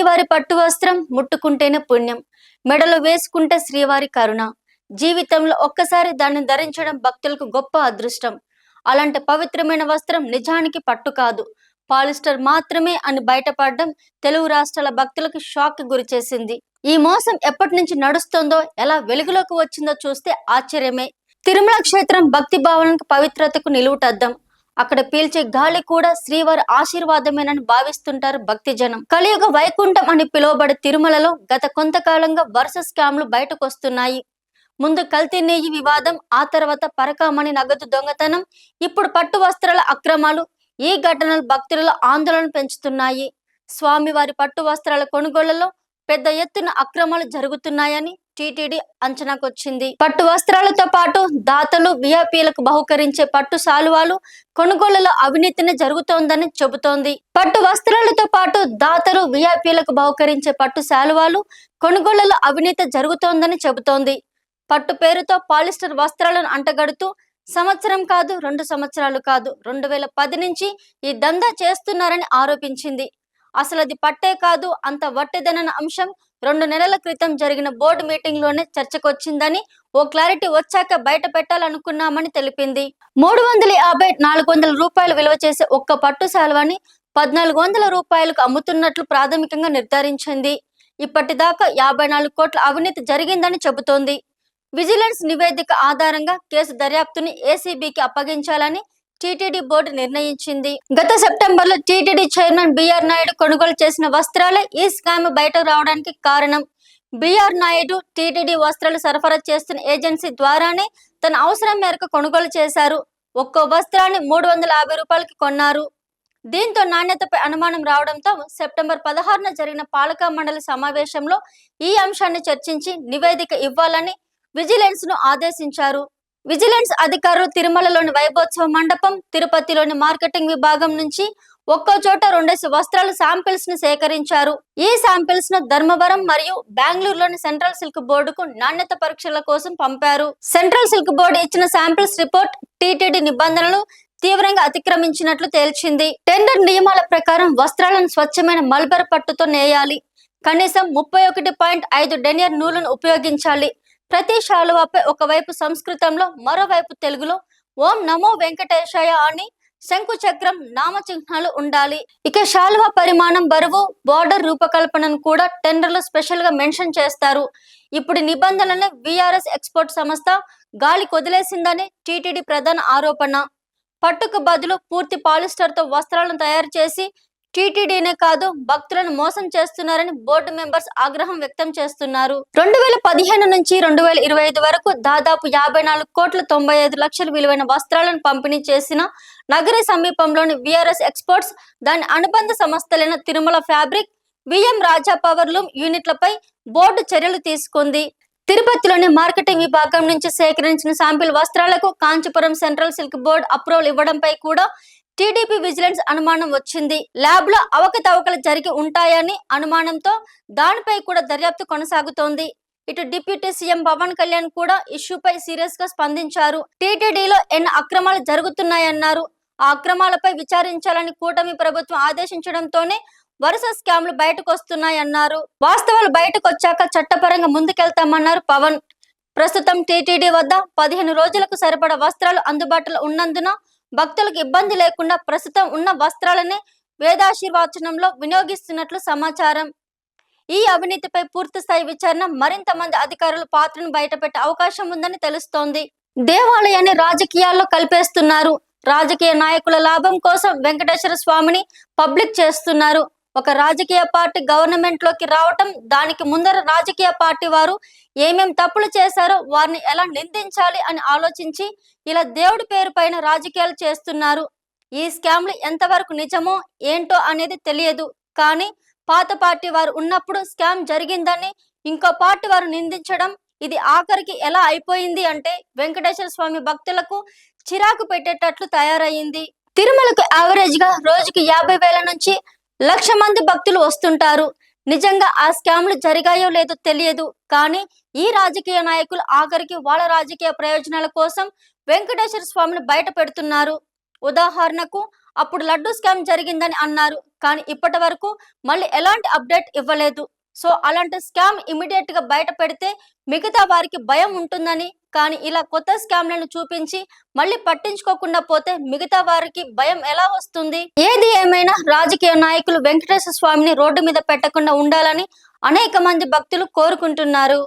శ్రీవారి పట్టు వస్త్రం ముట్టుకుంటేనే పుణ్యం, మెడలో వేసుకుంటే శ్రీవారి కరుణ. జీవితంలో ఒక్కసారి దాన్ని ధరించడం భక్తులకు గొప్ప అదృష్టం. అలాంటి పవిత్రమైన వస్త్రం నిజానికి పట్టు కాదు, పాలిస్టర్ మాత్రమే అని బయటపడడం తెలుగు రాష్ట్రాల భక్తులకు షాక్ గురి చేసింది. ఈ మోసం ఎప్పటి నుంచి నడుస్తుందో, ఎలా వెలుగులోకి వచ్చిందో చూస్తే ఆశ్చర్యమే. తిరుమల క్షేత్రం భక్తి భావనకు, పవిత్రతకు నిలువుటద్దం. అక్కడ పీల్చే గాలి కూడా శ్రీవారి ఆశీర్వాదమేనని భావిస్తుంటారు భక్తి జనం. కలియుగ వైకుంఠం అని పిలువబడే తిరుమలలో గత కొంతకాలంగా వరుస స్కామ్లు బయటకొస్తున్నాయి. ముందు కల్తీ నెయ్యి వివాదం, ఆ తర్వాత పరకామణి నగదు దొంగతనం, ఇప్పుడు పట్టు వస్త్రాల అక్రమాలు. ఈ ఘటనలు భక్తులలో ఆందోళన పెంచుతున్నాయి. స్వామివారి పట్టు వస్త్రాల కొనుగోళ్లలో పెద్ద ఎత్తున అక్రమాలు జరుగుతున్నాయని టీటీడీ అంచనాకొచ్చింది. పట్టు వస్త్రాలతో పాటు దాతలు, విఐపీలకు బహుకరించే పట్టు శాలువాలు కొనుగోళ్లలో అవినీతిని జరుగుతోందని చెబుతోంది. పట్టు వస్త్రాలతో పాటు దాతలు, విఐపీలకు బహుకరించే పట్టు శాలువాలు కొనుగోళ్లలో అవినీతి జరుగుతోందని చెబుతోంది. పట్టు పేరుతో పాలిస్టర్ వస్త్రాలను అంటగడుతూ సంవత్సరం కాదు, 2 సంవత్సరాలు కాదు, 2010 నుంచి ఈ దందా చేస్తున్నారని ఆరోపించింది. అసలు అది పట్టే కాదు, అంత వట్టిదనన్న అంశం 2 నెలల క్రితం జరిగిన బోర్డు మీటింగ్ లోనే చర్చకొచ్చిందని, ఓ క్లారిటీ వచ్చాక బయట పెట్టాలనుకున్నామని తెలిపింది. 350-400 రూపాయలు విలువ చేసే ఒక్క పట్టు శాలువాని 1400 రూపాయలకు అమ్ముతున్నట్లు ప్రాథమికంగా నిర్ధారించింది. ఇప్పటిదాకా 54 కోట్ల అవినీతి జరిగిందని చెబుతోంది. విజిలెన్స్ నివేదిక ఆధారంగా కేసు దర్యాప్తుని ఏసీబీకి అప్పగించాలని టీటీడీ బోర్డు నిర్ణయించింది. గత సెప్టెంబర్లో టీటీడీ చైర్మన్ బిఆర్ నాయుడు కొనుగోలు చేసిన వస్త్రాలే ఈ స్కామ్ బయట రావడానికి కారణం. బిఆర్ నాయుడు టీటీడీ వస్త్రాలు సరఫరా చేస్తున్న ఏజెన్సీ ద్వారానే తన అవసరం మేరకు కొనుగోలు చేశారు. ఒక్కో వస్త్రాన్ని 350 రూపాయలకి కొన్నారు. దీంతో నాణ్యతపై అనుమానం రావడంతో సెప్టెంబర్ 16న జరిగిన పాలక మండలి సమావేశంలో ఈ అంశాన్ని చర్చించి నివేదిక ఇవ్వాలని విజిలెన్స్ ను ఆదేశించారు. విజిలెన్స్ అధికారులు తిరుమలలోని వైభోత్సవ మండపం, తిరుపతిలోని మార్కెటింగ్ విభాగం నుంచి ఒక్కో చోట 2 వస్త్రాల శాంపిల్స్ ను సేకరించారు. ఈ శాంపిల్స్ ను ధర్మవరం మరియు బెంగళూరులోని సెంట్రల్ సిల్క్ బోర్డుకు నాణ్యత పరీక్షల కోసం పంపారు. సెంట్రల్ సిల్క్ బోర్డు ఇచ్చిన శాంపిల్స్ రిపోర్ట్ టీటీడీ నిబంధనలు తీవ్రంగా అతిక్రమించినట్లు తేల్చింది. టెండర్ నియమాల ప్రకారం వస్త్రాలను స్వచ్ఛమైన మల్బర్ పట్టుతో నేయాలి. కనీసం 31.5 డెనియర్ నూలును ఉపయోగించాలి. ప్రతి శాలువాపై ఒకవైపు సంస్కృతంలో, మరోవైపు తెలుగులో ఓం నమో వెంకటేశాయ అని శంకు చక్రం, నామచిహ్నాలు ఉండాలి. ఇక శాలువా పరిమాణం, బరువు, బార్డర్ రూపకల్పనను కూడా టెండర్లో స్పెషల్ గా మెన్షన్ చేస్తారు. ఇప్పుడు నిబంధనలను విఆర్ఎస్ ఎక్స్పోర్ట్ సంస్థ గాలి కొదిలేసిందని టీటీడీ ప్రధాన ఆరోపణ. పట్టుకు బదులు పూర్తి పాలిస్టర్ తో వస్త్రాలను తయారు చేసి టీటీడీనే కాదు, భక్తులను మోసం చేస్తున్నారని బోర్డు మెంబర్స్ ఆగ్రహం వ్యక్తం చేస్తున్నారు. 2015 నుంచి 2025 వరకు దాదాపు 54 కోట్ల 95 లక్షల విలువైన వస్త్రాలను పంపిణీ చేసిన నగరి సమీపంలోని విఆర్ఎస్ ఎక్స్పోర్ట్స్, దాని అనుబంధ సంస్థలైన Tirumala fabric, VM Raja power loom యూనిట్లపై బోర్డు చర్యలు తీసుకుంది. తిరుపతిలోని మార్కెటింగ్ విభాగం నుంచి సేకరించిన శాంపిల్ వస్త్రాలకు Kanchipuram central silk board approval ఇవ్వడంపై కూడా టీడీపీ విజిలెన్స్ అనుమానం వచ్చింది. ల్యాబ్ లో అవకతవకలు జరిగి ఉంటాయని అనుమానంతో దానిపై కూడా దర్యాప్తు కొనసాగుతోంది. ఇటు డిప్యూటీ సీఎం పవన్ కళ్యాణ్ కూడా ఇష్యూపై సీరియస్ గా స్పందించారు. టీటీడీలో ఎన్ని అక్రమాలు జరుగుతున్నాయన్నారు. ఆ అక్రమాలపై విచారించాలని కూటమి ప్రభుత్వం ఆదేశించడంతోనే వరుస స్కామ్లు బయటకు వస్తున్నాయన్నారు. వాస్తవాలు బయటకు వచ్చాక చట్టపరంగా ముందుకెళ్తామన్నారు పవన్. ప్రస్తుతం టీటీడీ వద్ద 15 రోజులకు సరిపడా వస్త్రాలు అందుబాటులో ఉన్నందున భక్తులకు ఇబ్బంది లేకుండా ప్రస్తుతం ఉన్న వస్త్రాలనే వేదాశీర్వచనంలో వినియోగిస్తున్నట్లు సమాచారం. ఈ అవినీతిపై పూర్తి స్థాయి విచారణ, మరింత మంది అధికారుల పాత్రను బయటపెట్టే అవకాశం ఉందని తెలుస్తోంది. దేవాలయాన్ని రాజకీయాల్లో కలిపేస్తున్నారు. రాజకీయ నాయకుల లాభం కోసం వెంకటేశ్వర స్వామిని పబ్లిక్ చేస్తున్నారు. ఒక రాజకీయ పార్టీ గవర్నమెంట్ లోకి రావటం, దానికి ముందర రాజకీయ పార్టీ వారు ఏమేం తప్పులు చేశారో వారిని ఎలా నిందించాలి అని ఆలోచించి ఇలా దేవుడి పేరు పైన రాజకీయాలు చేస్తున్నారు. ఈ స్కామ్లు ఎంతవరకు నిజమో ఏంటో అనేది తెలియదు. కానీ పాత పార్టీ వారు ఉన్నప్పుడు స్కామ్ జరిగిందని ఇంకో పార్టీ వారు నిందించడం, ఇది ఆఖరికి ఎలా అయిపోయింది అంటే వెంకటేశ్వర స్వామి భక్తులకు చిరాకు పెట్టేటట్లు తయారయ్యింది. తిరుమలకు యావరేజ్ గా రోజుకి 50,000 నుంచి 1,00,000 మంది భక్తులు వస్తుంటారు. నిజంగా ఆ స్కామ్లు జరిగాయో లేదో తెలియదు. కానీ ఈ రాజకీయ నాయకులు ఆఖరికి వాళ్ళ రాజకీయ ప్రయోజనాల కోసం వెంకటేశ్వర స్వామిని బయట పెడుతున్నారు. ఉదాహరణకు అప్పుడు లడ్డు స్కామ్ జరిగిందని అన్నారు. కానీ ఇప్పటి వరకు మళ్ళీ ఎలాంటి అప్డేట్ ఇవ్వలేదు. సో అలాంటి స్కామ్ ఇమీడియట్ గా బయట పెడితే మిగతా వారికి భయం ఉంటుందని, కానీ ఇలా కొత్త స్కామ్లను చూపించి మళ్ళీ పట్టించుకోకుండా పోతే మిగతా వారికి భయం ఎలా వస్తుంది? ఏది ఏమైనా రాజకీయ నాయకులు వెంకటేశ్వర స్వామిని రోడ్డు మీద పెట్టకుండా ఉండాలని అనేక మంది భక్తులు కోరుకుంటున్నారు.